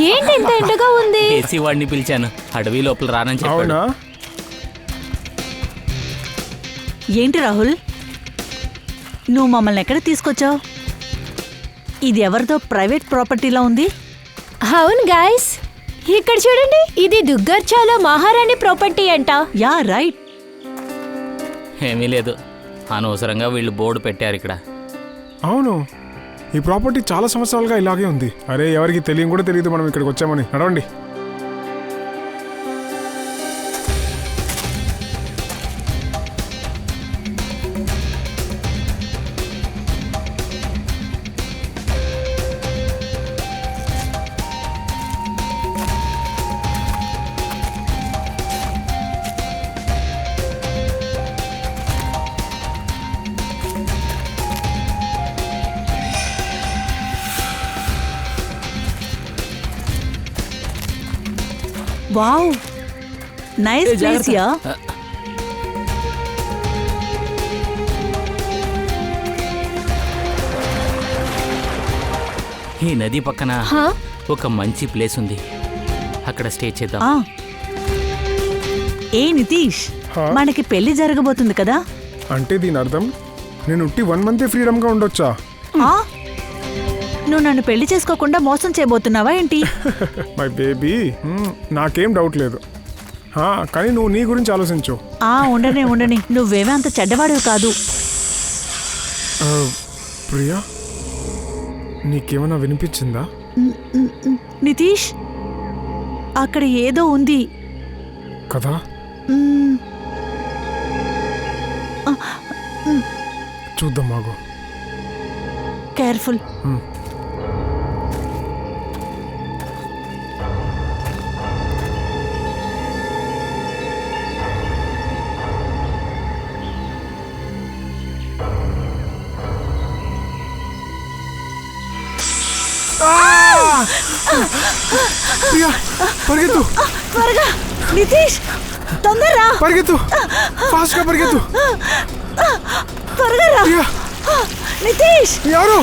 ఏంటి ఇంత ఎండగా ఉంది? ఏసీ వాడిని పిలిచాను, అడవి లోపల రానని చెప్పాడు. అవునా? ఏంటి రాహుల్, నువ్వు మమ్మల్ని ఎక్కడ తీసుకొచ్చావు? ఇది ఎవరిదో ప్రైవేట్ ప్రాపర్టీలా ఉంది. అవును గాయస్, ఇక్కడ చూడండి, ఇది దుగ్గర్చాలో మహారాణి ప్రాపర్టీ అంట. Yeah right. ఏమీ లేదు, అనవసరంగా వీళ్ళు బోర్డు పెట్టారు ఇక్కడ. అవును, ఈ ప్రాపర్టీ చాలా సంవత్సరాలుగా ఇలాగే ఉంది. అరే ఎవరికి తెలియని కూడా తెలియదు మనం ఇక్కడికి వచ్చామని. నడవండి. Wow, nice place yeah. ఈ నది పక్కన హా? ఒక మంచి ప్లేస్ ఉంది, అక్కడ స్టే చేద్దాం. ఆ. ఏ నితీష్, హా? మనకి పెళ్లి జరగబోతుంది కదా? అంటే దీని అర్థం నేను ఉట్టి 1 మంత్ ఫ్రీడమ్గా ఉండొచ్చా? ఆ? నువ్వు నన్ను పెళ్లి చేసుకోకుండా మోసం చేయబోతున్నావా ఏంటి? మై బేబీ, నాకేం డౌట్ లేదు. కానీ నువ్వు నీ గురించి ఆలోచించు. ఉండని, నువ్వేమీ అంత చెడ్డవాడివి కాదు. ప్రియా, నీకేమైనా వినిపించిందా? నితీష్, అక్కడ ఏదో ఉంది కదా? మ్, చూద్దాం మాకు. కేర్ఫుల్. ప్రియా, పరిగెత్తు త్వరగా నితీష్, తొందరగా పరిగెత్తు, ఫాస్ట్గా పరిగెత్తు. త్వరగా రా ప్రియా, నితీష్. ఎవరు?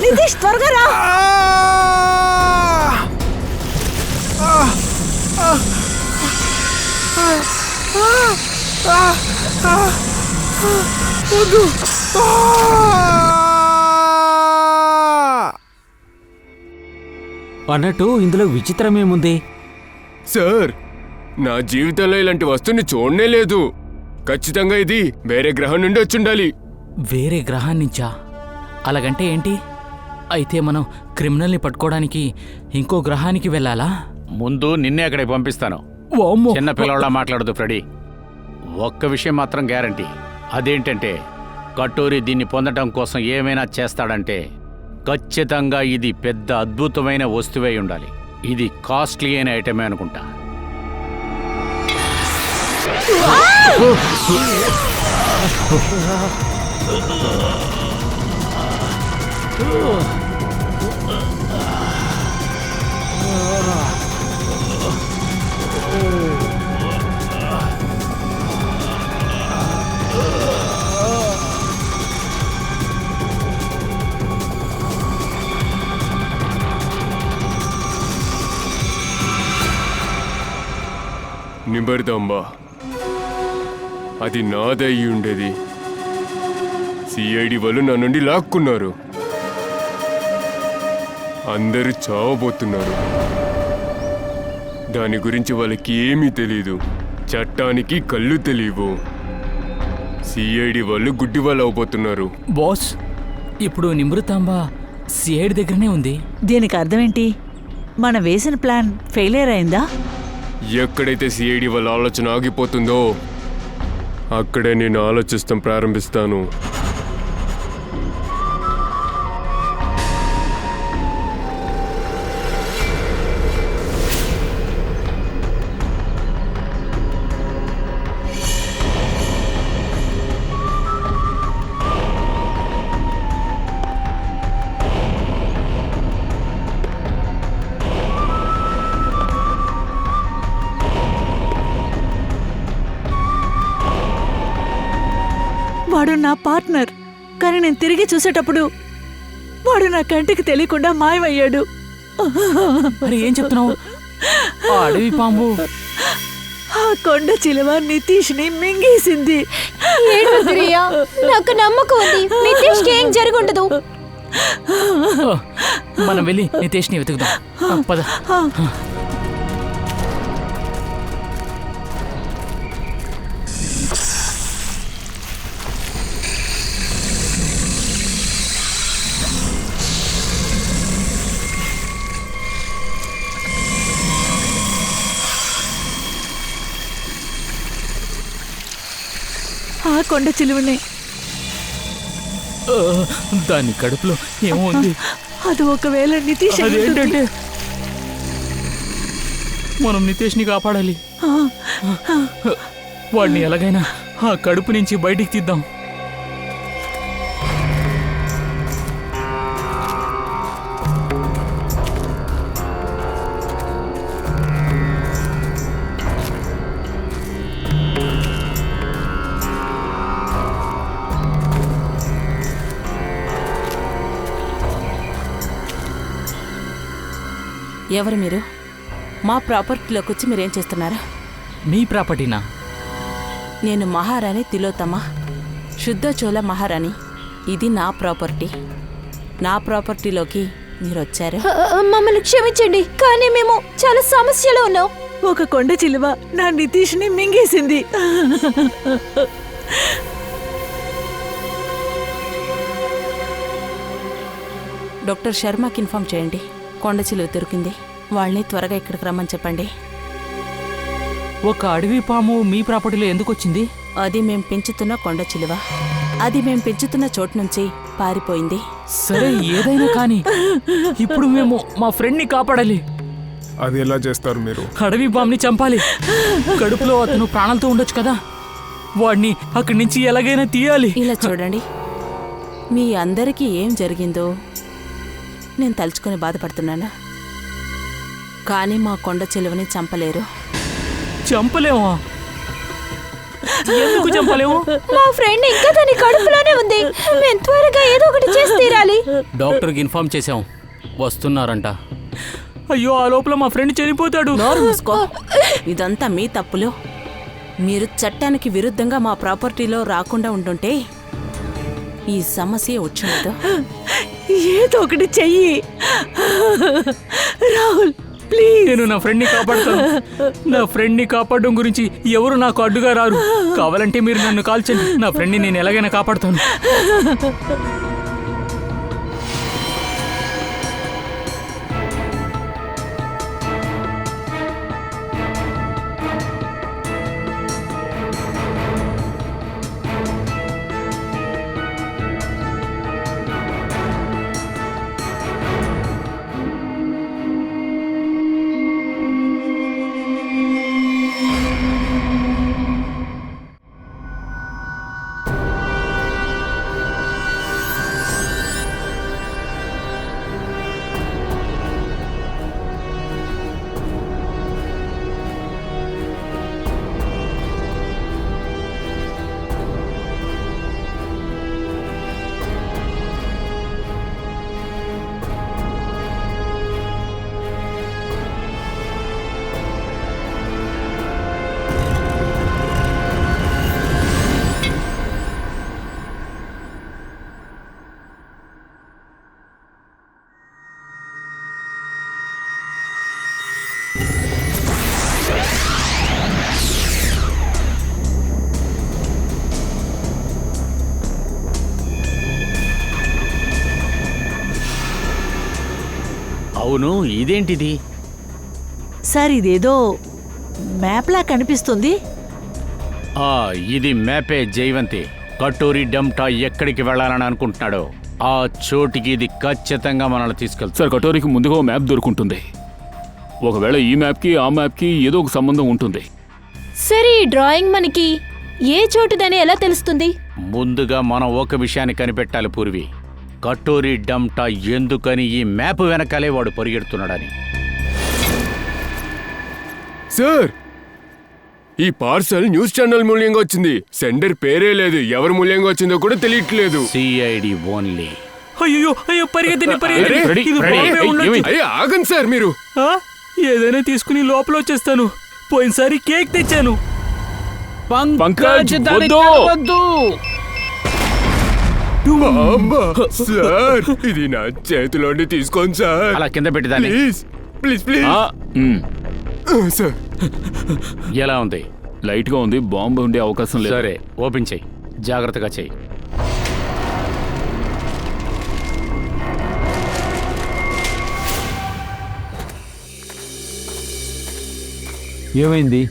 నితీష్ త్వరగా రా. వద్దు. అన్నట్టు ఇందులో విచిత్రమేముంది? సార్, నా జీవితంలో ఇలాంటి వస్తువుని చూడనే లేదు. ఖచ్చితంగా ఇది వేరే గ్రహం నుండి వచ్చుండాలి. వేరే గ్రహాన్నించా? అలాగంటే ఏంటి? అయితే మనం క్రిమినల్ని పట్టుకోవడానికి ఇంకో గ్రహానికి వెళ్ళాలా? ముందు నిన్నే అక్కడికి పంపిస్తాను. వామ్మో! చిన్న పిల్లవాళ్ళ మాట్లాడదు ఫ్రెడీ. ఒక్క విషయం మాత్రం గ్యారంటీ, అదేంటంటే కటోరి దీన్ని పొందటం కోసం ఏమైనా చేస్తాడంటే ఖచ్చితంగా ఇది పెద్ద అద్భుతమైన వస్తువై ఉండాలి. ఇది కాస్ట్లీ అయిన ఐటమే అనుకుంటా. నిబర్దంబా, అది నాదయ్యి ఉండేది. సిఐడి వాళ్ళు నా నుండి లాక్కున్నారు. అందరూ చావబోతున్నారు. దాని గురించి వాళ్ళకి ఏమీ తెలీదు. చట్టానికి కళ్ళు తెలియవు. సిఐడి వాళ్ళు గుడ్డి వాళ్ళు అవబోతున్నారు. బాస్, ఇప్పుడు నిమృతాంబ సిఐడి దగ్గరనే ఉంది. దీనికి అర్థం ఏంటి? మనం వేసిన ప్లాన్ ఫెయిలియర్ అయిందా? ఎక్కడైతే సిఐడి వాళ్ళ ఆలోచన ఆగిపోతుందో అక్కడే నేను ఆలోచిస్తాం ప్రారంభిస్తాను. వాడు నా పార్ట్నర్, కానీ నేను తిరిగి చూసేటప్పుడు వాడు నా కంటికి తెలియకుండా మాయమయ్యాడు. అరే ఏం చెప్తున్నావు? ఆ అడవి పాము ఆ కొండ చిలువ నితీష్ని మింగేసింది. ఏడవద్దు రియా, నాకు నమ్మకం ఉంది నితీష్కి ఏం జరుగుండదు. మనం వెళ్ళి నితేష్ని వెతుకుదాం. పద. ఆ కొండ చిలువనే. దాని కడుపులో ఏమో ఉంది. అది ఒకవేళ నితీష్ అయి ఉంటుంది. అదేంటంటే మనం నితేష్ని కాపాడాలి. వాడిని ఎలాగైనా ఆ కడుపు నుంచి బయటికి తీద్దాం. ఎవరు మీరు? మా ప్రాపర్టీలోకి వచ్చి మీరేం చేస్తున్నారా? మీ ప్రాపర్టీనా? నేను మహారాణి తిలోత్తమ, శుద్ధచోళ మహారాణి. ఇది నా ప్రాపర్టీ. నా ప్రాపర్టీలోకి మీరు వచ్చారు. మమ్మల్ని క్షమించండి, కానీ మేము చాలా సమస్యలో ఉన్నాం. ఒక కొండ చిలువ నా నితీష్ని మింగేసింది. డాక్టర్ శర్మకి ఇన్ఫార్మ్ చేయండి. కొండ చిలువ దొరికింది. వాళ్ళని త్వరగా ఇక్కడికి రమ్మని చెప్పండి. ఒక అడవి పాము మీ ప్రాపర్టీలో ఎందుకు వచ్చింది? అది మేం పెంచుతున్న కొండ చిలువ. అది మేం పెంచుతున్న చోటు నుంచి పారిపోయింది. సరే ఏదైనా కానీ ఇప్పుడు మేము మా ఫ్రెండ్ని కాపాడాలి. అది ఎలా చేస్తారు మీరు? అడవి పాముని చంపాలి. కడుపులో అతను ప్రాణాలతో ఉండొచ్చు కదా, వాడిని అక్కడి నుంచి ఎలాగైనా తీయాలి. ఇలా చూడండి, మీ అందరికీ ఏం జరిగిందో నేను తలుచుకొని బాధపడుతున్నాను. కానీ మా కొండ చిలువని చంపలేరు. చంపలేమా? ఎందుకు చంపలేము? మా ఫ్రెండ్ ఇంకా దాని కడుపులోనే ఉంది. మేము త్వరగా ఏదో ఒకటి చేసి తీరాలి. డాక్టర్కి ఇన్ఫార్మ్ చేసాం, వస్తున్నారంట. అయ్యో, ఆ లోపల మా ఫ్రెండ్ చనిపోతాడు. నోరు మూసుకో. ఇదంతా మీ తప్పులు. మీరు చట్టానికి విరుద్ధంగా మా ప్రాపర్టీలో రాకుండా ఉంటుంటే ఈ సమస్య వచ్చిందో. ఏదో ఒకటి చెయ్యి రాహుల్, ప్లీజ్. నేను నా ఫ్రెండ్ని కాపాడుతాను. నా ఫ్రెండ్ని కాపాడడం గురించి ఎవరు నాకు అడ్డుగా రారు. కావాలంటే మీరు నన్ను కాల్చండి, నా ఫ్రెండ్ని నేను ఎలాగైనా కాపాడుతాను. అవును, ఇదేంటిది? సార్, ఇదేదో మ్యాప్లా కనిపిస్తుంది. ఇది మ్యాపే జైవంతి. కటోరి డమ్టా ఎక్కడికి వెళ్ళాలని అనుకుంటున్నాడో ఆ చోటికి ఇది ఖచ్చితంగా మనల్ని తీసుకెళ్తుంది. సార్, కటోరికి ముందుగా ఓ మ్యాప్ దొరుకుంటుంది. ఒకవేళ ఈ మ్యాప్కి ఆ మ్యాప్కి ఏదో ఒక సంబంధం ఉంటుంది. సరే, ఈ డ్రాయింగ్ మనకి ఏ చోటుదని ఎలా తెలుస్తుంది? ముందుగా మనం ఒక విషయాన్ని కనిపెట్టాలి పూర్వి. కటోరి డమ్టా ఎందుకని ఈ మ్యాప్ వెనకాలే వాడు పరిగెడుతున్నాడని. సార్, ఈ పార్సల్ న్యూస్ ఛానల్ మూల్యంగా వచ్చింది. సెండర్ పేరే లేదు, ఎవరి మూల్యంగా వచ్చిందో కూడా తెలియట్లేదు. CID only. అయ్యో అయ్యో పరిగెత్తండి రెడీ, పరిగెత్తండి ఇది రెడీ. బాంబే ఉండొచ్చు. ఏమైంది? అయ్యే ఆగండి సార్ మీరు. ఆ? ఏదైనా తీసుకుని లోపల వచ్చేస్తాను. పోయినసారి కేక్ తెచ్చాను. పంకజ్ వద్దు. అమ్మా, సార్ ఇది నా చేతిలోని తీసుకోండి సార్. అలా కింద పెట్టిదాన్ని. Please please please. ఆ, మ్, సార్ ఎలా ఉంది? లైట్ గా ఉంది, బాంబు ఉండే అవకాశం లేదు. సరే ఓపెన్ చెయ్యి, జాగ్రత్తగా చెయ్యి. ఏమైంది?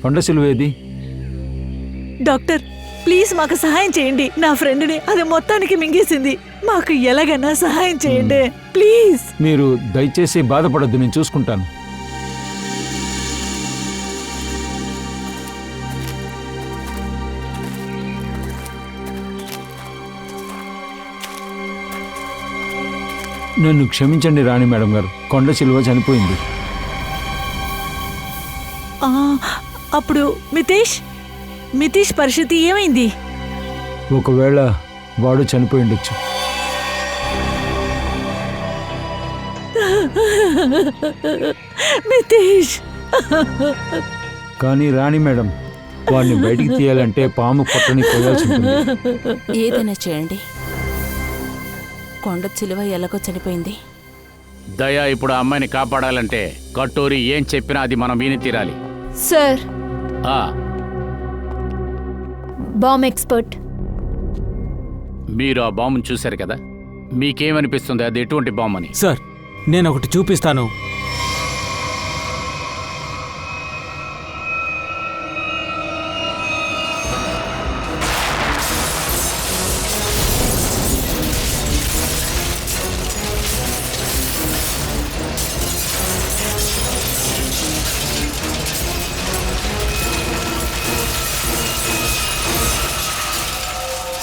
కొండ సిలువేది? డాక్టర్ ప్లీజ్ మాకు సహాయం చేయండి. నా ఫ్రెండ్ని అది మొత్తానికి మింగేసింది. మాకు ఎలాగైనా సహాయం చేయండి ప్లీజ్. మీరు దయచేసి బాధపడద్దు, నేను చూసుకుంటాను. నన్ను క్షమించండి రాణి మేడం గారు, కొండ సిలువ చనిపోయింది. ఆ, అప్పుడు మితేష్ పరిస్థితి ఏమైంది? ఒకవేళ వాడు చనిపోయి ఉండొచ్చు. మితేష్ కానీ రాణి మేడం, వాడిని బయటికి తీయాలంటే పాము కొట్టని కోయాల్సి ఉంటుంది. ఏదైనా చేయండి. కొండ చిలువ ఎలాగో చనిపోయింది. దయ ఇప్పుడు ఆ అమ్మాయిని కాపాడాలంటే కట్టోరి ఏం చెప్పినా అది మనం విని తీరాలి. సార్, ఆ, బాంబ్ ఎక్స్పర్ట్. మీరు ఆ బాంబును చూశారు కదా, మీకేమనిపిస్తుంది అది ఎటువంటి బాంబు అని? సార్ నేను ఒకటి చూపిస్తాను.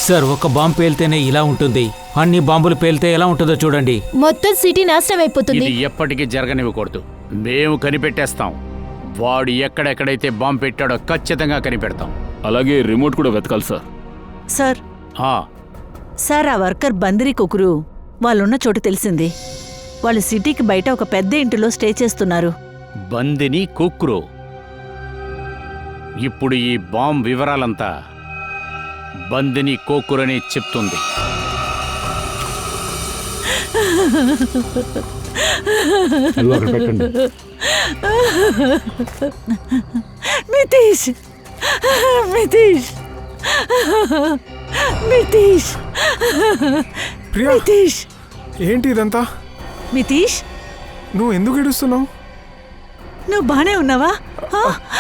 సార్ ఒక బాంబు పేలితేనే ఇలా ఉంటుంది, అన్ని బాంబులు పేలితే ఎలా ఉంటుందో చూడండి. మొత్తం సిటీ నాశనం అయిపోతుంది. ఇది ఎప్పటికీ జరగనివ్వకూడదు. మేము కనిపెట్టేస్తాం. వాడు ఎక్కడెక్కడైతే బాంబు పెట్టాడో ఖచ్చితంగా కనిపెడతాం. అలాగే రిమోట్ కూడా వెతకాలి సార్. సార్ ఆ, సార్ ఆ వర్కర్ బందిరి కుకురు వాళ్ళున్న చోటు తెలిసింది. వాళ్ళు సిటీకి బయట ఒక పెద్ద ఇంటిలో స్టే చేస్తున్నారు. బందిని కుక్రు. ఇప్పుడు ఈ బాంబ్ వివరాలంతా బందిని కోకురని చెప్తుంది. ఇదిగో అక్కడ పెట్టండి. మితేష్ మితేష్ మితేష్ ప్రియా, మితేష్ ఏంటి ఇదంతా? మితేష్ నువ్వు ఎందుకు ఏడుస్తున్నావు? నువ్వు బానే ఉన్నావా?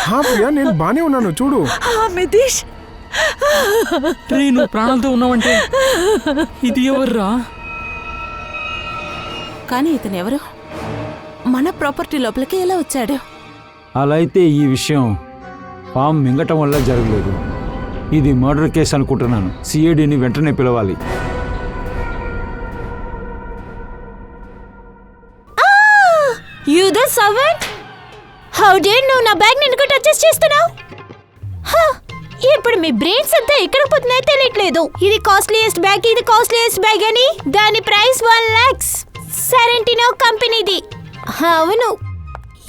హా ప్రియా, నేను బానే ఉన్నాను, చూడు. మితేష్ రే నువ్వు ప్రాణాలతో ఉన్నావంటే ఇది ఎవర్రా? కానీ ఇతను ఎవరు? మన ప్రాపర్టీ లోపలికి ఎలా వచ్చాడు? అలా అయితే ఈ విషయం పాము మింగటం వల్ల జరగలేదు. ఇది మర్డర్ కేసు అనుకుంటున్నాను. సిఐడిని వెంటనే పిలవాలి. You the servant, how dare నువ్వు నా బ్యాగ్ ఎందుకు టచ్ చేస్తున్నావు? ఇప్పుడు మీ బ్రెయిన్స్ అంతా ఎక్కడ పోతున్నాయో తెలియట్లేదు. ఇది కాస్ట్లీయెస్ట్ బ్యాగ్ అని దాని ప్రైస్ 1 lakhs. సెరెంటినో కంపెనీది. అవును,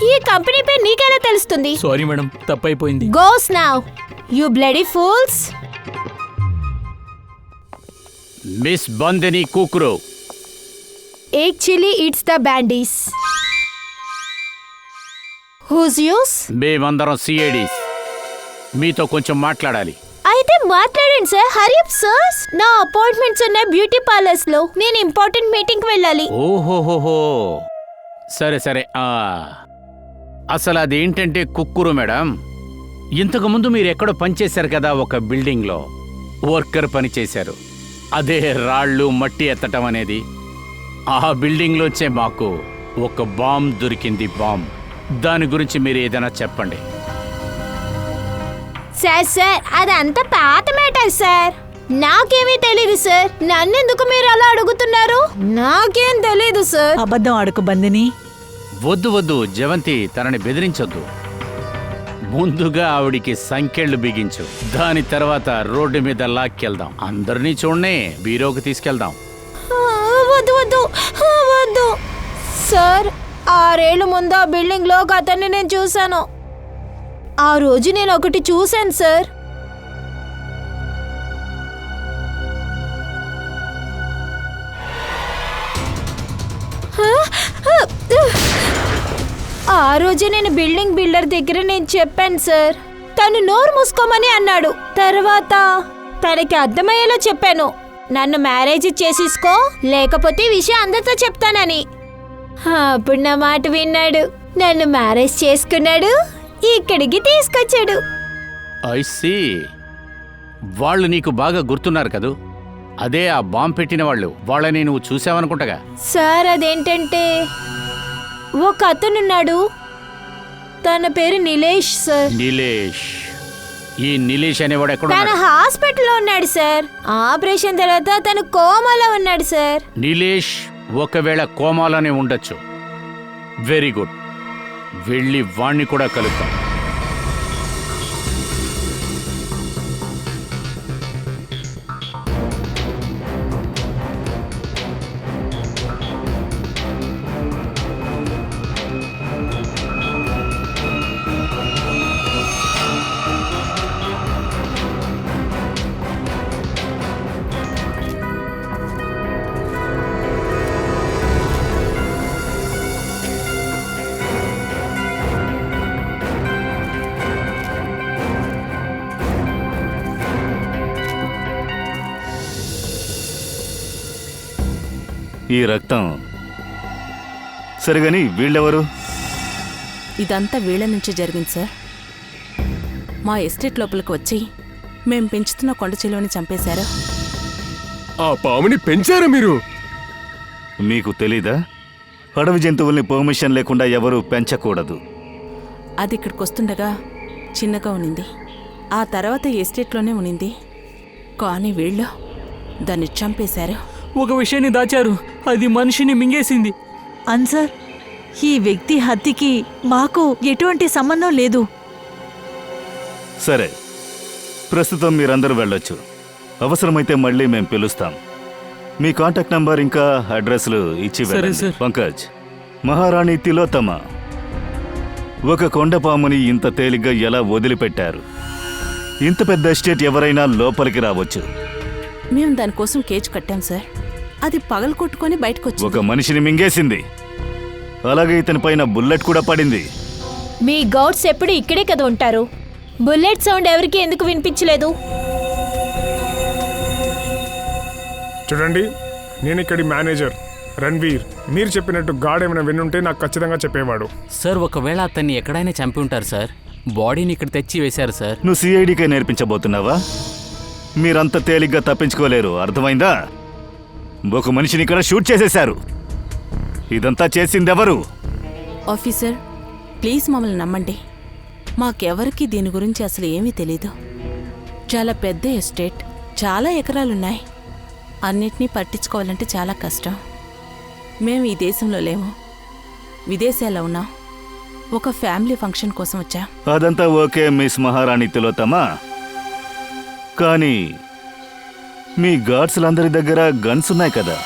ఈ కంపెనీ పేరు నీకెలా తెలుస్తుంది? సారీ మేడం, తప్పైపోయింది. Goes now you bloody fools. Miss బందిని కుక్రు, actually it's the bandies. Whose use? మేమందరం సిఐడీస్. మీతో కొంచెం మాట్లాడాలి. అయితే మాట్లాడండి సార్. హరి అప్ సార్, నా అపాయింట్మెంట్స్ ఉన్నాయి బ్యూటీ పార్లర్స్ లో. నేను ఇంపార్టెంట్ మీటింగ్ కి వెళ్ళాలి. ఓహోహోహో, సరే సరే. అసలు అదేంటంటే కుక్కురు మేడం, ఇంతకుముందు మీరు ఎక్కడో పనిచేశారు కదా, ఒక బిల్డింగ్లో వర్కర్ పని చేశారు. అదే రాళ్ళు మట్టి ఎత్తటం అనేది. ఆ బిల్డింగ్లోంచే మాకు ఒక బాంబ్ దొరికింది. బాంబ్, దాని గురించి మీరు ఏదైనా చెప్పండి. సార్ అదంతా పాత మ్యాటర్ సార్. నాకేమీ తెలీదు సార్. నన్నెందుకు మీరు అలా అడుగుతున్నారు? నాకేం తెలీదు సార్. అబద్ధం ఆడుకు బందిని. వద్దు వద్దు జవంతి, తనని బెదిరించొద్దు. ముందుగా ఆవిడికి సంకెళ్ళు బిగించు. దాని తర్వాత రోడ్డు మీద లాక్కెళ్దాం. అందరినీ చూడనే బీరోకి తీసుకెళ్దాం. వద్దు సార్. 6 ఏళ్ల ముందు ఆ బిల్డింగ్లో ఒక అతన్ని నేను చూశాను. ఆ రోజు నేను ఒకటి చూశాను సార్. ఆ రోజు నేను బిల్డింగ్ బిల్డర్ దగ్గర నేను చెప్పాను సార్. తను నోరు మూసుకోమని అన్నాడు. తర్వాత తనకి అర్థమయ్యేలా చెప్పాను, నన్ను మ్యారేజ్ చేసేసుకో లేకపోతే ఈ విషయం అందరితో చెప్తానని. అప్పుడు నా మాట విన్నాడు, నన్ను మ్యారేజ్ చేసుకున్నాడు, ఇక్కడికి తీసుకొచ్చాడు. I see. వాళ్ళు నీకు బాగా గుర్తున్నారు కదూ? అదే ఆ బాంబు పెట్టిన వాళ్ళు. వాళ్ళని నువ్వు చూసావనుకుంటగా. సార్ అదేంటంటే ఒక అతనున్నాడు, తన పేరు నిలేష్ సార్. నీలేష్. ఈ నీలేష్ అనేవాడు ఎక్కడ తన హాస్పిటల్లో ఉన్నాడు సార్. ఆపరేషన్ తర్వాత తను కోమాలో ఉన్నాడు సార్. నీలేష్ ఒకవేళ కోమాలోనే ఉండొచ్చు. Very good. వెళ్ళి వాణ్ణి కూడా కలుద్దాం. ఈ రక్తం సరిగాని వీళ్ళెవరు? ఇదంతా వీళ్ళ నుంచి జరిగింది సార్. మా ఎస్టేట్ లోపలికి వచ్చి మేం పెంచుతున్న కొండ చిలువని చంపేశారు. ఆ పాముని పెంచారా మీరు? మీకు తెలీదా? అడవి జంతువుల్ని పర్మిషన్ లేకుండా ఎవరూ పెంచకూడదు. అది ఇక్కడికి వస్తుండగా చిన్నగా ఉనింది. ఆ తర్వాత ఎస్టేట్లోనే ఉనింది. కానీ వీళ్ళు దాన్ని చంపేశారు. ఒక విషయాన్ని దాచారు, అది మనిషిని మింగేసింది. అన్సర్, ఈ వ్యక్తి హత్యకి మాకు ఎటువంటి సంబంధం లేదు. సరే, ప్రస్తుతం మీరందరూ వెళ్ళొచ్చు. అవసరమైతే మళ్ళీ మేం పిలుస్తాం. మీ కాంటాక్ట్ నంబర్ ఇంకా అడ్రస్లు ఇచ్చి వెళ్ళండి. పంకజ్, మహారాణి తిలోత్తమ ఒక కొండపాముని ఇంత తేలిగ్గా ఎలా వదిలిపెట్టారు? ఇంత పెద్ద ఎస్టేట్ ఎవరైనా లోపలికి రావచ్చు. మేము దానికోసం కేజ్ కట్టాం సార్. అది పగలు కొట్టుకొని బయటకు వచ్చింది. ఒక మనిషిని మింగేసింది. అలాగే ఇతని పైన బుల్లెట్ కూడా పడింది. మీ గౌడ్స్ ఎప్పుడు ఇక్కడే కదా ఉంటారు. బుల్లెట్ సౌండ్ ఎవరికి ఎందుకు వినిపించలేదు? చూడండి, నేను ఇక్కడి మేనేజర్ రణ్వీర్. మీరు చెప్పినట్టు గాడ్ ఏమైనా వినుంటే నాకు ఖచ్చితంగా చెప్పేవాడు. సార్ ఒకవేళ అతన్ని ఎక్కడైనా చంపి ఉంటారు సార్. బాడీని ఇక్కడ తెచ్చి వేశారు సార్. నువ్వు సిఐడికే నేర్పించబోతున్నావా? మీరంత తేలిగ్గా తప్పించుకోలేరు, అర్థమైందా? ఒక మనిషిని ఇక్కడ షూట్ చేసేశారు. ఇదంతా చేసిందెవరు? ఆఫీసర్, ప్లీజ్ మమ్మల్ని నమ్మండి. మాకెవరికి దీని గురించి అసలు ఏమీ తెలీదు. చాలా పెద్ద ఎస్టేట్, చాలా ఎకరాలున్నాయి. అన్నిటినీ పట్టించుకోవాలంటే చాలా కష్టం. మేము ఈ దేశంలో లేము, విదేశాల్లో ఉన్నాం. ఒక ఫ్యామిలీ ఫంక్షన్ కోసం వచ్చాం. అదంతా ఓకే మిస్ మహారాణి తిలోత్తమ. కానీ మీ గార్డ్స్లందరి దగ్గర గన్స్ ఉన్నాయి కదా.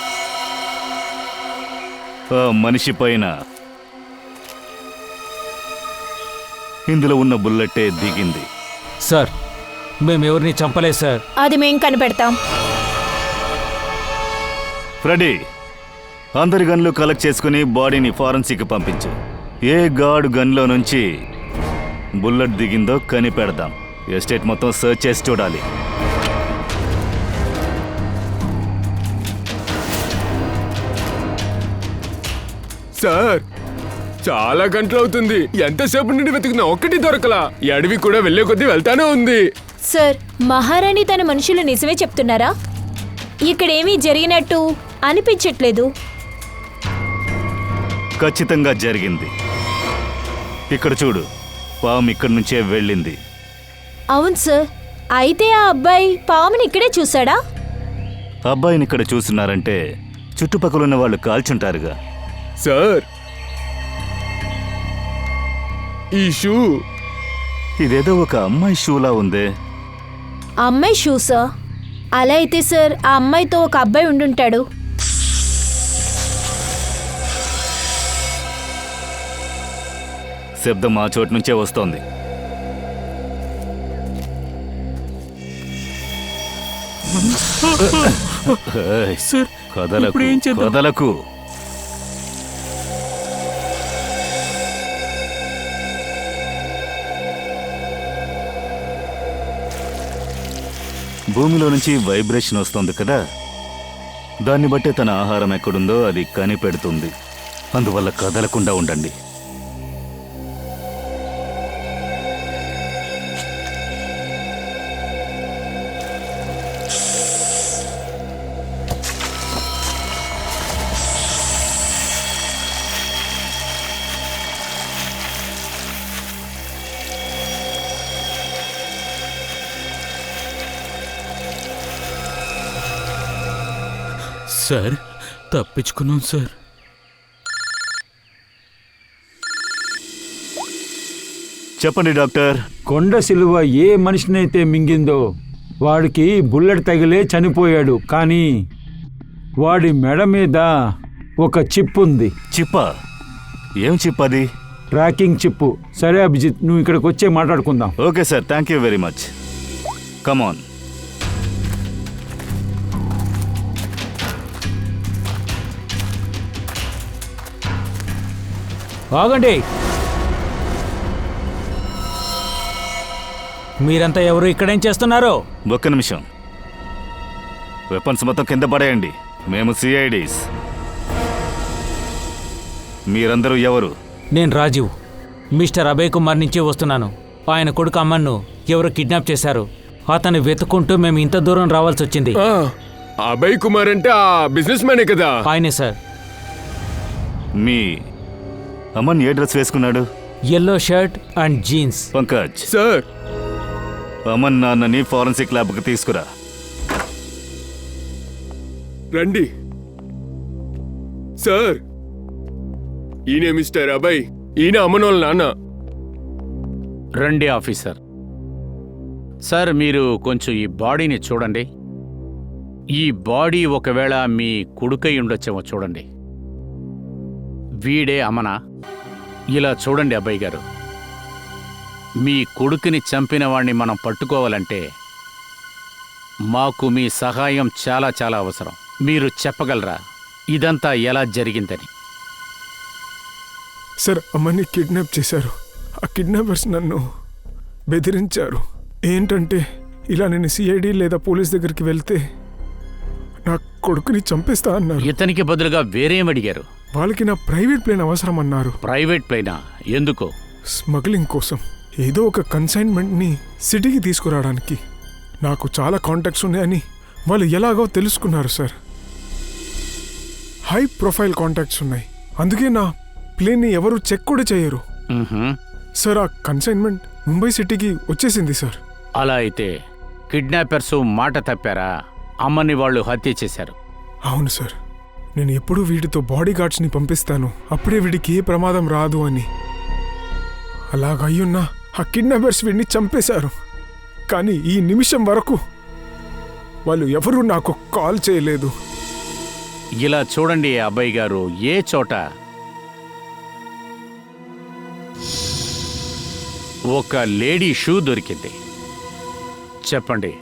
ఆ మనిషి పైన ఇందులో ఉన్న బుల్లెట్టే దిగింది. సార్, మేమెవరిని చంపలేదు సార్. అది మేం కనిపెడతాం. ఫ్రెడీ, అందరి గన్లు కలెక్ట్ చేసుకుని బాడీని ఫారెన్సిక్ పంపించు. ఏ గార్డ్ గన్లో నుంచి బుల్లెట్ దిగిందో కనిపెడదాం. ఎస్టేట్ మొత్తం సర్చ్ చేసి చూడాలి. సార్, చాలా గంటలు అవుతుంది. ఎంతసేపు నుండి వెతుకున్నా ఒక్కటి దొరకలా. ఈ అడవి కూడా వెళ్లే కొద్దీ వెళ్తానే ఉంది. సార్, మహారాణి తన మనుషులు నిజమే చెప్తున్నారా? ఇక్కడేమీ జరిగినట్టు అనిపించట్లేదు. ఖచ్చితంగా జరిగింది. ఇక్కడ చూడు, పాము ఇక్కడి నుంచే వెళ్ళింది. అవును సార్. అయితే ఆ అబ్బాయి పాముని ఇక్కడే చూసాడా? అబ్బాయిని ఇక్కడ చూస్తున్నారంటే చుట్టుపక్కల ఉన్న వాళ్ళు కాల్చుంటారుగా. సార్, ఈ షూ ఇదేదో ఒక అమ్మాయి షూలా ఉందే. అమ్మాయి షూసా? అలా అయితే సార్, ఆ అమ్మాయితో ఒక అబ్బాయి ఉండుంటాడు. శబ్దం ఆ చోటు నుంచే వస్తోంది. ఏయ్, సార్ కదలకు ఇప్పుడు ఏం చేద్దాం? కదలకు. భూమిలో నుంచి వైబ్రేషన్ వస్తుంది కదా, దాన్ని బట్టే తన ఆహారం ఎక్కడుందో అది కనిపెడుతుంది. అందువల్ల కదలకుండా ఉండండి. సార్ తప్పించుకున్నాం సార్. చెప్పండి డాక్టర్. కొండ సిలువ ఏ మనిషినైతే మింగిందో వాడికి బుల్లెట్ తగిలే చనిపోయాడు. కానీ వాడి మెడ మీద ఒక చిప్ ఉంది. చిప్పా? ఏం చిప్ అది? Tracking chip. సరే అభిజిత్, నువ్వు ఇక్కడికి వచ్చే మాట్లాడుకుందాం. Okay sir, thank you very much. Come on. ఆగండి. మీరంతా ఎవరు ఇక్కడేం చేస్తున్నారు? ఒక్క నిమిషం. వెపన్స్ మొత్తం కింద పడేయండి. మేము సిఐడీస్. మీరందరూ ఎవరు? నేను రాజీవ్, మిస్టర్ అభయ్ కుమార్ నుంచి వస్తున్నాను. ఆయన కొడుకు అమ్మన్ను ఎవరు కిడ్నాప్ చేశారు. అతన్ని వెతుకుంటూ మేము ఇంత దూరం రావాల్సి వచ్చింది. అభయ్ కుమార్ అంటే ఆ బిజినెస్ మ్యానే కదా? ఆయనే సార్. మీ అమన్ ఏ డ్రెస్ వేసుకున్నాడు? Yellow shirt and jeans. Pankaj sir, Aman నాన్నని ఫారెన్సిక్ ల్యాబ్కి తీసుకురా. రండి సార్. ఈయనే మిస్టర్ అభయ్. ఈయన అమ్మనోళ్ళ నాన్న. రండి ఆఫీసర్. సార్, మీరు కొంచెం ఈ బాడీని చూడండి. ఈ బాడీ ఒకవేళ మీ కొడుకై ఉండొచ్చేమో చూడండి. వీడే అమన. ఇలా చూడండి అబ్బాయి గారు, మీ కొడుకుని చంపిన వాణ్ణి మనం పట్టుకోవాలంటే మాకు మీ సహాయం చాలా చాలా అవసరం. మీరు చెప్పగలరా ఇదంతా ఎలా జరిగిందని? సార్, అమ్మని కిడ్నాప్ చేశారు. ఆ కిడ్నాపర్స్ నన్ను బెదిరించారు. ఏంటంటే ఇలా నేను సిఐడి లేదా పోలీస్ దగ్గరికి వెళ్తే నా కొడుకుని చంపేస్తా అన్నారు. ఇతనికి బదులుగా వేరేం అడిగారు? వాళ్ళకి నా ప్రైవేట్ ప్లేన్ అవసరం అన్నారు. ప్రైవేట్ ప్లేనా? ఎందుకు? స్మగ్లింగ్ కోసం. ఏదో ఒక కన్సైన్మెంట్ని సిటీకి తీసుకురావడానికి. నాకు చాలా కాంటాక్ట్స్ ఉన్నాయని వాళ్ళు ఎలాగో తెలుసుకున్నారు సార్. హై ప్రొఫైల్ కాంటాక్ట్స్ ఉన్నాయి. అందుకే నా ప్లేన్ని ఎవరు చెక్ కూడా చేయరు సార్. ఆ కన్సైన్మెంట్ ముంబై సిటీకి వచ్చేసింది సార్. అలా అయితే కిడ్నాపర్స్ మాట తప్పారా? అమ్మని వాళ్ళు హత్య చేశారు. అవును సార్. నేను ఎప్పుడూ వీటితో బాడీ గార్డ్స్ని పంపిస్తాను, అప్పుడే వీడికి ఏ ప్రమాదం రాదు అని. అలాగయ్యున్నా ఆ కిడ్నాపర్స్ వీడిని చంపేశారు. కానీ ఈ నిమిషం వరకు వాళ్ళు ఎవరూ నాకు కాల్ చేయలేదు. ఇలా చూడండి అబ్బాయి గారు, ఏ చోట ఒక లేడీ షూ దొరికింది. చెప్పండి,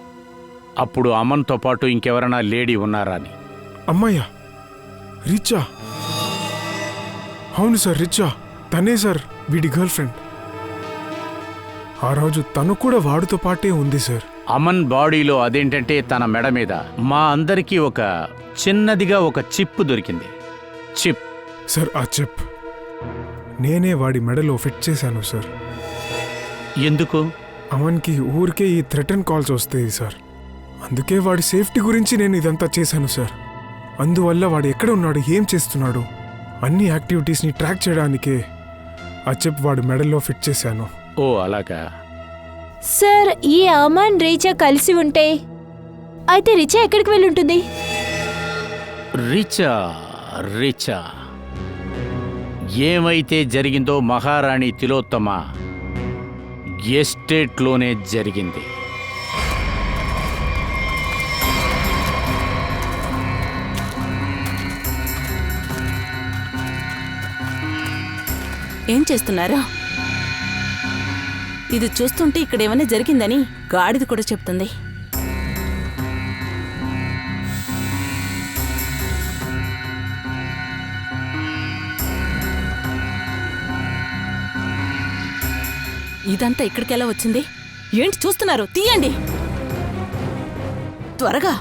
అప్పుడు అమన్తో పాటు ఇంకెవరైనా లేడీ ఉన్నారా అని? అమ్మాయ్యా? రిచా? అవును సార్, రిచా. తనే సార్ వీడి గర్ల్ ఫ్రెండ్. ఆ రోజు తను కూడా వాడితో పాటే ఉంది సార్. అమన్ బాడీలో అదేంటంటే తన మెడ మీద మా అందరికీ ఒక చిన్నదిగా ఒక చిప్ దొరికింది. చిప్ సార్, ఆ చిప్ నేనే వాడి మెడలో ఫిట్ చేశాను సార్. ఎందుకు? అమన్కి ఊరికే ఈ థ్రెటన్ కాల్స్ వస్తాయి సార్. అందుకే వాడి సేఫ్టీ గురించి నేను ఇదంతా చేశాను సార్. అందువల్ల వాడు ఎక్కడ ఉన్నాడు, ఏం చేస్తున్నాడు, అన్ని యాక్టివిటీస్ని ట్రాక్ చేయడానికే ఆ చిప్ వాడి మెడల్లో ఫిట్ చేశాను. ఓ అలాగా. సార్, ఈ అమన్ రీచా కలిసి ఉంటే అయితే రిచా ఎక్కడికి వెళ్ళి ఉంటుంది? రిచా రిచా ఏమైతే జరిగిందో మహారాణి తిలోత్తమ ఎస్టేట్లోనే జరిగింది. ఏం చేస్తున్నారు? ఇది చూస్తుంటే ఇక్కడ ఏమైనా జరిగిందని గాడిద కూడా చెప్తుంది. ఇదంతా ఇక్కడికెలా వచ్చింది? ఏంటి చూస్తున్నారు? తీయండి త్వరగా.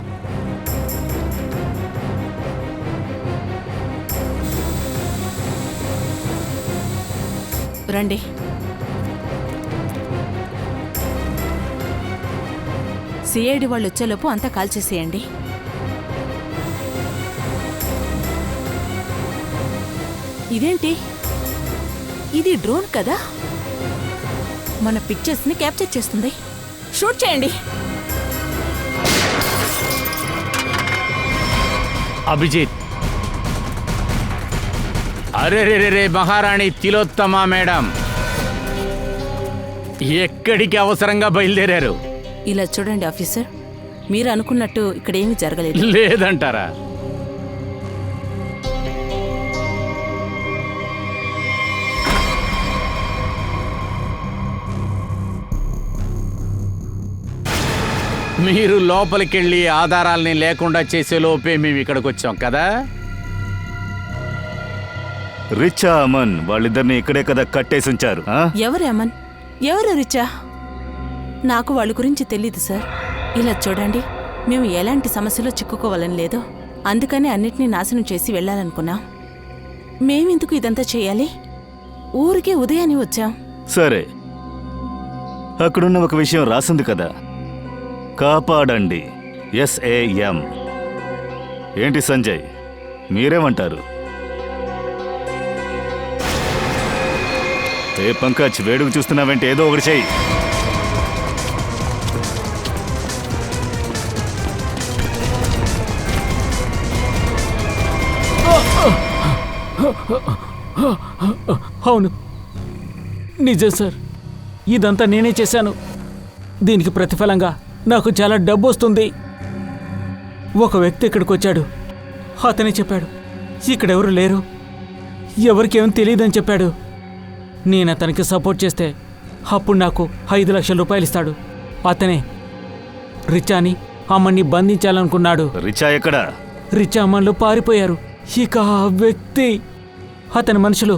రండి. సిఐడి వాళ్ళు వచ్చేలోపు అంతా కాల్చేసేయండి. ఇదేంటి? ఇది డ్రోన్ కదా, మన పిక్చర్స్ ని క్యాప్చర్ చేస్తుంది. షూట్ చేయండి. అభిజిత్, అరే రే రే రే మహారాణి తిలోత్తమ మేడం, ఎక్కడికి అవసరంగా బయలుదేరారు? ఇలా చూడండి ఆఫీసర్, మీరు అనుకున్నట్టు ఇక్కడేమీ జరగలేదు. లేదంటారా? మీరు లోపలికెళ్ళి ఆధారాల్ని లేకుండా చేసే లోపే మేము ఇక్కడికి వచ్చాం కదా. రిచా అమన్ వాళ్ళిద్దరిని ఇక్కడే కదా కట్టేసి ఉంచారు. ఎవరు అమన్, ఎవరు రిచా? నాకు వాళ్ళ గురించి తెలీదు సార్. ఇలా చూడండి, మేము ఎలాంటి సమస్యలో చిక్కుకోవాలని లేదు, అందుకని అన్నిటినీ నాశనం చేసి వెళ్ళాలనుకున్నాం. మేమెందుకు ఇదంతా చేయాలి? ఊరికే ఉదయాన్ని వచ్చాం. సరే, అక్కడున్న ఒక విషయం రాసింది కదా, కాపాడండి, SAM. ఏంటి సంజయ్, మీరేమంటారు? ఏ పంకజ్, వేడుకు చూస్తున్నావంటే ఏదో ఒకటి చెయ్యి. అవును, నిజం సార్, ఇదంతా నేనే చేశాను. దీనికి ప్రతిఫలంగా నాకు చాలా డబ్బు వస్తుంది. ఒక వ్యక్తి ఇక్కడికి వచ్చాడు, అతనే చెప్పాడు ఇక్కడెవరు లేరు, ఎవరికేం తెలియదని చెప్పాడు. నేను అతనికి సపోర్ట్ చేస్తే అప్పుడు నాకు 5 లక్షల రూపాయలు ఇస్తాడు. అతనే రిచాని అమ్మని బంధించాలనుకున్నాడు. రిచా ఎక్కడ? రిచా అమ్మన్లు పారిపోయారు. ఇక ఆ వ్యక్తి, అతని మనుషులు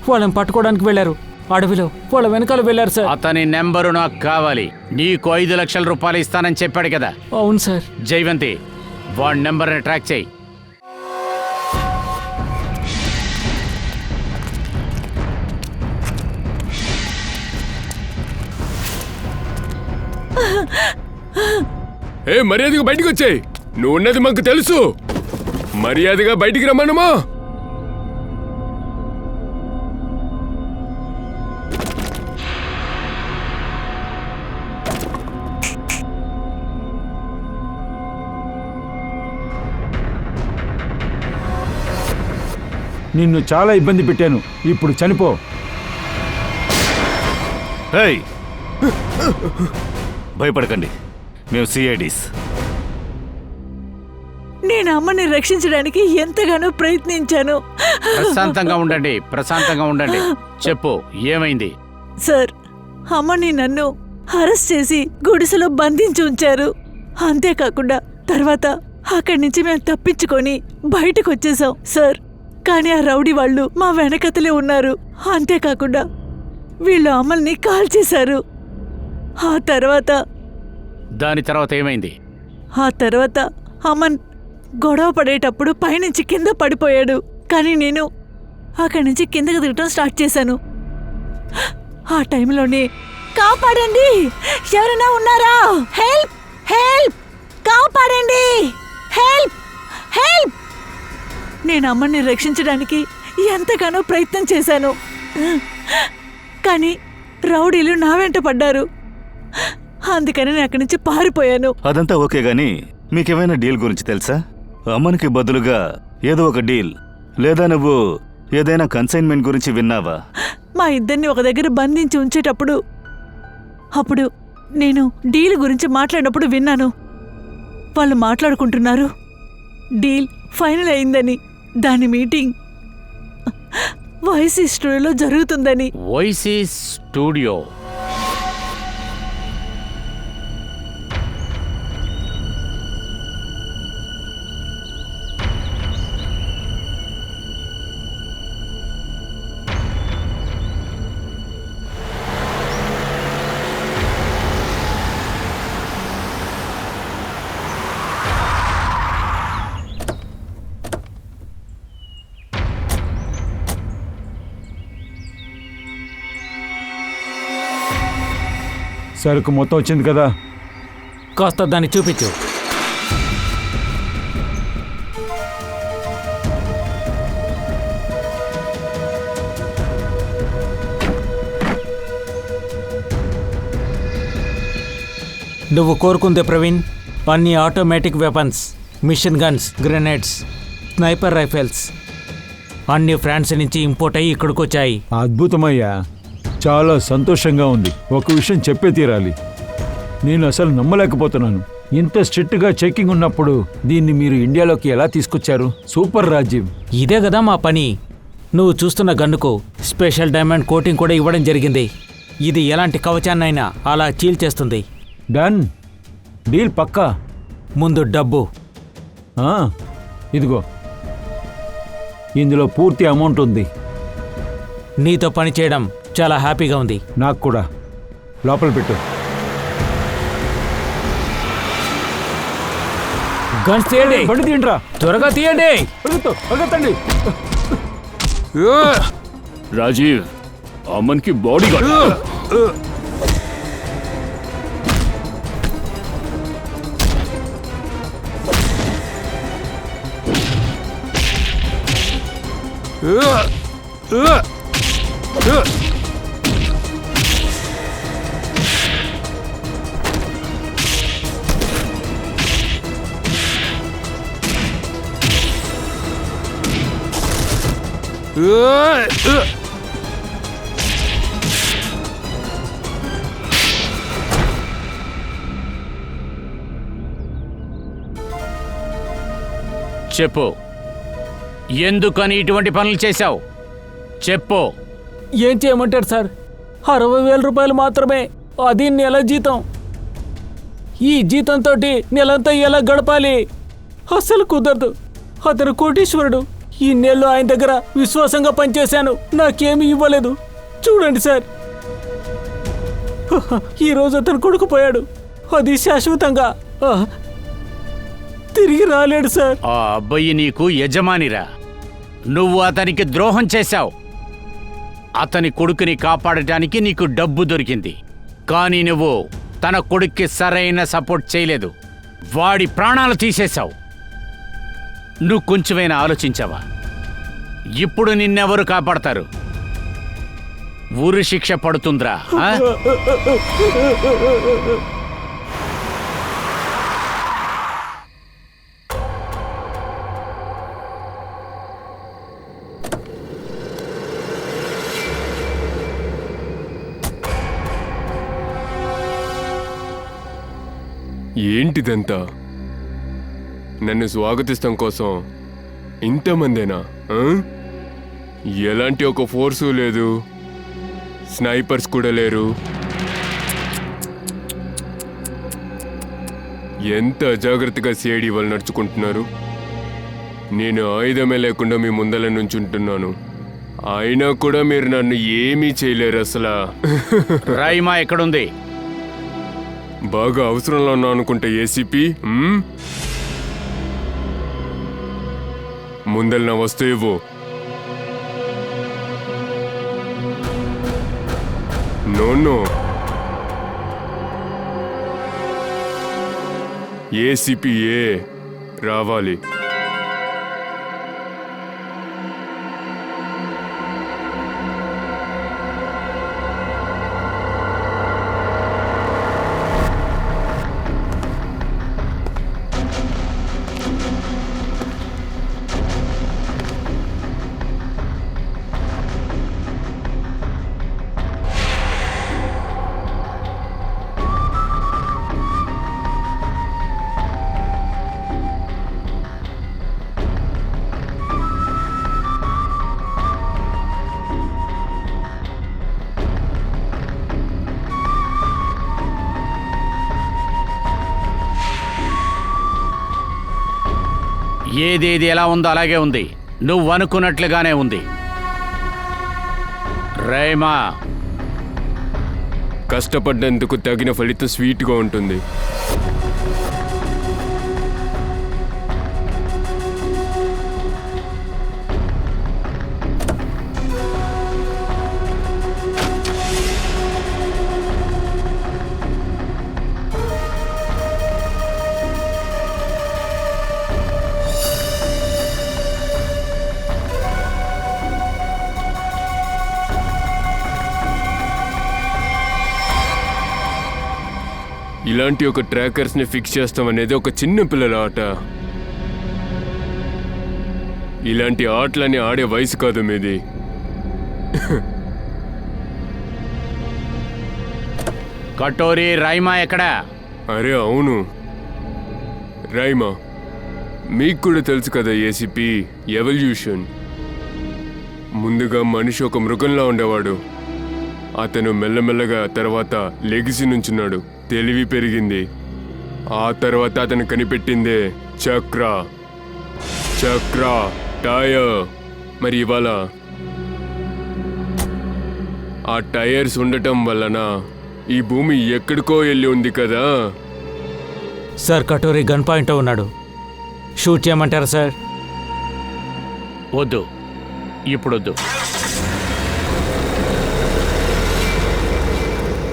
వాళ్ళని పట్టుకోవడానికి వెళ్ళారు. అడవిలో వాళ్ళ వెనకాల వెళ్ళారు సార్. అతని నెంబరు నాకు కావాలి. నీకు 5 లక్షల రూపాయలు ఇస్తానని చెప్పాడు కదా. అవును సార్. జైవంతి, వాడి నెంబర్ని ట్రాక్ చేయి. మర్యాదగా బయటికి వచ్చాయి. నువ్వు ఉన్నది మాకు తెలుసు. మర్యాదగా బయటికి రమ్మనమా. నిన్ను చాలా ఇబ్బంది పెట్టాను, ఇప్పుడు చనిపో. భయపడకండి, మేము సిఐడీస్. నేను అమ్మని రక్షించడానికి ఎంతగానో ప్రయత్నించాను. ప్రశాంతంగా ఉండండి, ప్రశాంతంగా ఉండండి. చెప్పు, ఏమైంది? సార్, అమ్మని నన్ను అరెస్ట్ చేసి గుడిసెలో బంధించి ఉంచారు. అంతేకాకుండా తర్వాత అక్కడి నుంచి మేము తప్పించుకొని బయటకు వచ్చేసాం సార్. కానీ ఆ రౌడీ వాళ్ళు మా వెనకతలే ఉన్నారు. అంతేకాకుండా వీళ్ళు అమ్మల్ని కాల్చేశారు. దాని తర్వాత ఏమైంది? ఆ తర్వాత అమన్ గొడవ పడేటప్పుడు పైనుంచి కింద పడిపోయాడు. కానీ నేను అక్కడి నుంచి కిందకి దిగటం స్టార్ట్ చేశాను. ఆ టైంలోనే కాపాడండి, ఎవరైనా ఉన్నారా, హెల్ప్ హెల్ప్, కాపాడండి, హెల్ప్ హెల్ప్. నేను అమ్మని రక్షించడానికి ఎంతగానో ప్రయత్నం చేశాను. కానీ రౌడీలు నా వెంట పడ్డారు. అందుకని నేను అక్కడి నుంచి పారిపోయాను. అదంతా ఓకే గాని మీకేమైనా డీల్ గురించి తెలుసా? అమ్మనికి బదులుగా ఏదో ఒక డీల్, లేదా నువ్వు ఏదైనా కన్సైన్మెంట్ గురించి విన్నావా? మా ఇద్దరిని ఒక దగ్గర బంధించి ఉంచేటప్పుడు అప్పుడు నేను డీల్ గురించి మాట్లాడినప్పుడు విన్నాను. వాళ్ళు మాట్లాడుకుంటున్నారు డీల్ ఫైనల్ అయిందని. దాని మీటింగ్ వైసీ స్టూడియోలో జరుగుతుందని. వైసీ స్టూడియో? సరుకు మొత్తం వచ్చింది కదా? కాస్త దాన్ని చూపించు. నువ్వు కోరుకుందే ప్రవీణ్, అన్ని automatic weapons, machine guns, grenades, sniper rifles అన్ని ఫ్రాన్స్ నుంచి ఇంపోర్ట్ అయ్యి ఇక్కడికి వచ్చాయి. అద్భుతమయ్యా, చాలా సంతోషంగా ఉంది. ఒక విషయం చెప్పే తీరాలి, నేను అసలు నమ్మలేకపోతున్నాను. ఇంత స్ట్రిక్ట్గా చెకింగ్ ఉన్నప్పుడు దీన్ని మీరు ఇండియాలోకి ఎలా తీసుకొచ్చారు? సూపర్ రాజీవ్. ఇదే కదా మా పని. నువ్వు చూస్తున్న గన్నుకు స్పెషల్ డైమండ్ కోటింగ్ కూడా ఇవ్వడం జరిగింది. ఇది ఎలాంటి కవచాన్నైనా అలా చీల్చేస్తుంది. డన్ డీల్ పక్కా. ముందు డబ్బు. ఇదిగో, ఇందులో పూర్తి అమౌంట్ ఉంది. నీతో పని చేయడం చాలా హ్యాపీగా ఉంది. నాకు కూడా. లోపల పెట్టు. గన్స్ తీయండి. బండి తీయండిరా, త్వరగా తీయండి. పరిగెత్తండి. రాజీవ్, అమన్కి బాడీ గార్డ్. చెప్పు, ఎందుకని ఇటువంటి పనులు చేశావు? చెప్పు. ఏం చేయమంటారు సార్? 60,000 రూపాయలు మాత్రమే, అది నెల జీతం. ఈ జీతంతో నెలంతా ఎలా గడపాలి? అస్సలు కుదరదు. అతను కోటీశ్వరుడు. ఈ నెలలో ఆయన దగ్గర విశ్వాసంగా పనిచేశాను, నాకేమీ ఇవ్వలేదు. చూడండి సార్, ఈరోజు అతను కొడుకుపోయాడు. అది శాశ్వతంగా తిరిగి రాలేడు సార్. ఆ అబ్బాయి నీకు యజమానిరా, నువ్వు అతనికి ద్రోహం చేశావు. అతని కొడుకుని కాపాడటానికి నీకు డబ్బు దొరికింది, కానీ నువ్వు తన కొడుక్కి సరైన సపోర్ట్ చేయలేదు. వాడి ప్రాణాలు తీసేశావు. నువ్వు కొంచెమైనా ఆలోచించావా? ఇప్పుడు నిన్నెవరు కాపాడతారు? ఊరి శిక్ష పడుతుందిరా. ఏంటిదంతా? నన్ను స్వాగతిస్తాం కోసం ఇంతమందేనా? ఎలాంటి ఒక ఫోర్సు లేదు, స్నైపర్స్ కూడా లేరు. ఎంత అజాగ్రత్తగా సిఐడి వాళ్ళు నడుచుకుంటున్నారు. నేను ఆయుధమే లేకుండా మీ ముందల నుంచుంటున్నాను, అయినా కూడా మీరు నన్ను ఏమీ చేయలేరు అసలు. రైమా ఎక్కడుంది? బాగా అవసరంలో ఉన్నా అనుకుంటా ఏసీపీ. ముందల నా వస్తువు ఇవ్వు. నో, ఏసీపీఏ రావాలి. ఏదేది ఎలా ఉందో అలాగే ఉంది. నువ్వు అనుకున్నట్లుగానే ఉంది. రైమా, కష్టపడ్డందుకు తగిన ఫలితం స్వీట్గా ఉంటుంది. ఇలాంటి ఒక ట్రాకర్స్ని ఫిక్స్ చేస్తాం అనేది ఒక చిన్న పిల్లల ఆట. ఇలాంటి ఆటలని ఆడే వయసు కాదు మీది. కటోరి రైమా ఎక్కడా? అరే అవును, రైమా. మీకు కూడా తెలుసు కదా ఏసీపీ, ఎవల్యూషన్. ముందుగా మనిషి ఒక మృగంలా ఉండేవాడు. అతను మెల్లమెల్లగా తర్వాత లెగిసి నుంచున్నాడు, తెలివి పెరిగింది. ఆ తర్వాత అతను కనిపెట్టిందే చక్ర, టైర్. మరి ఇవాళ ఆ టైర్స్ ఉండటం వలన ఈ భూమి ఎక్కడికో వెళ్ళి ఉంది కదా. సార్ కటోరీ గన్ పాయింట్ ఉన్నాడు, షూట్ చేయమంటారా సార్? వద్దు, ఇప్పుడొద్దు.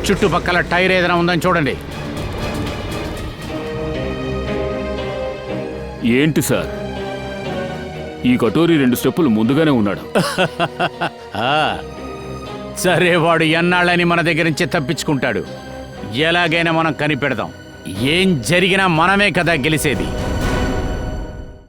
చుట్టుపక్కల టైర్ ఏదైనా ఉందని చూడండి. ఏంటి సార్, ఈ కటోరీ 2 స్టెప్పులు ముందుగానే ఉన్నాడు. సరే, వాడు ఎన్నాళ్ళని మన దగ్గర నుంచి తప్పించుకుంటాడు. ఎలాగైనా మనం కనిపెడదాం. ఏం జరిగినా మనమే కదా గెలిచేది.